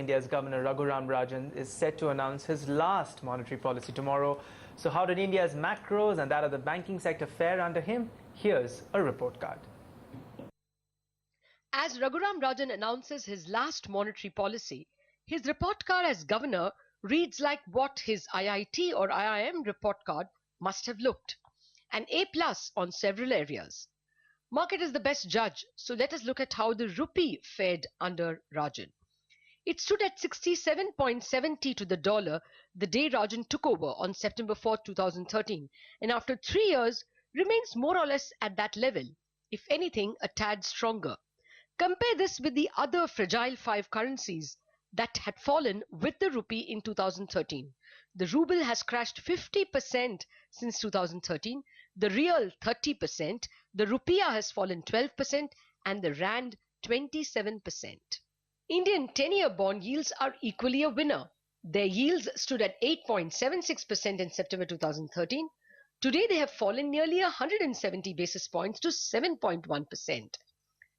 India's Governor Raghuram Rajan is set to announce his last monetary policy tomorrow. So how did India's macros and that of the banking sector fare under him? Here's a report card. As Raghuram Rajan announces his last monetary policy, his report card as governor reads like what his IIT or IIM report card must have looked. An A+ on several areas. Market is the best judge, so let us look at how the rupee fared under Rajan. It stood at 67.70 to the dollar the day Rajan took over on September 4, 2013, and after 3 years remains more or less at that level, if anything a tad stronger. Compare this with the other fragile 5 currencies that had fallen with the rupee in 2013. The ruble has crashed 50% since 2013, the real 30%, the rupiah has fallen 12%, and the rand 27%. Indian 10-year bond yields are equally a winner. Their yields stood at 8.76% in September 2013. Today they have fallen nearly 170 basis points to 7.1%.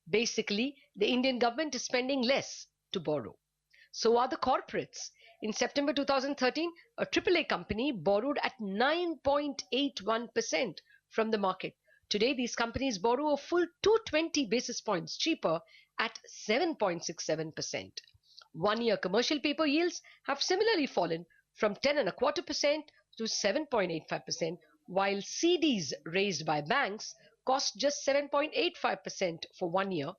Basically, the Indian government is spending less to borrow. So are the corporates. In September 2013, a AAA company borrowed at 9.81% from the market. Today, these companies borrow a full 220 basis points cheaper at 7.67%. 1-year commercial paper yields have similarly fallen from 10.25% to 7.85%, while CDs raised by banks cost just 7.85% for 1 year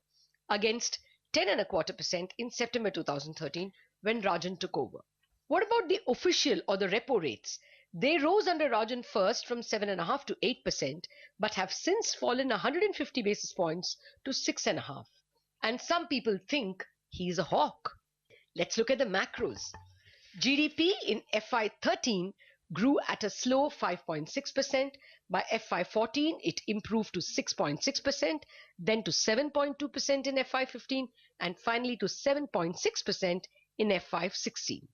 against 10.25% in September 2013 when Rajan took over. What about the official or the repo rates? They rose under Rajan first from 7.5% to 8%, but have since fallen 150 basis points to 6.5%. And some people think he's a hawk. Let's look at the macros. GDP in FY13 grew at a slow 5.6%. By FY14, it improved to 6.6%, then to 7.2% in FY15, and finally to 7.6% in FY16.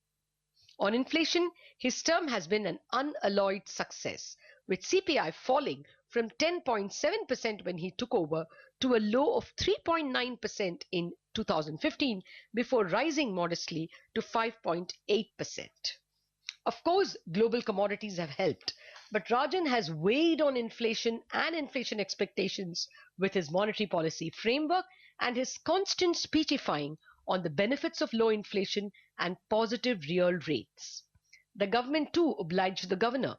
On inflation, his term has been an unalloyed success, with CPI falling from 10.7% when he took over to a low of 3.9% in 2015 before rising modestly to 5.8%. Of course, global commodities have helped, but Rajan has weighed on inflation and inflation expectations with his monetary policy framework and his constant speechifying on the benefits of low inflation and positive real rates. The government too obliged the governor.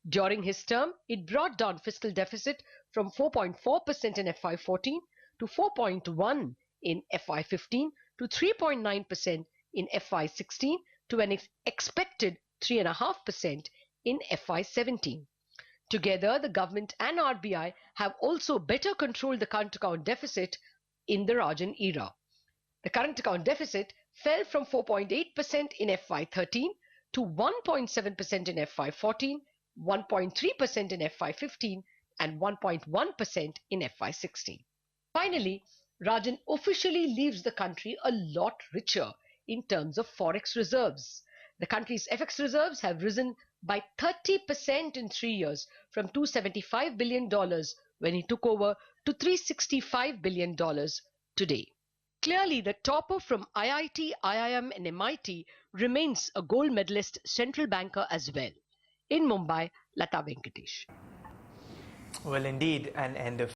During his term, it brought down fiscal deficit from 4.4% in FY14 to 4.1% in FY15 to 3.9% in FY16 to an expected 3.5% in FY17. Together, the government and RBI have also better controlled the current account deficit in the Rajan era. The current account deficit fell from 4.8% in FY13 to 1.7% in FY14, 1.3% in FY15, and 1.1% in FY16. Finally, Rajan officially leaves the country a lot richer in terms of forex reserves. The country's FX reserves have risen by 30% in 3 years, from $275 billion when he took over to $365 billion today. Clearly, the topper from IIT, IIM and MIT remains a gold medalist central banker as well. In Mumbai, Lata Venkatesh. Well, indeed, an end of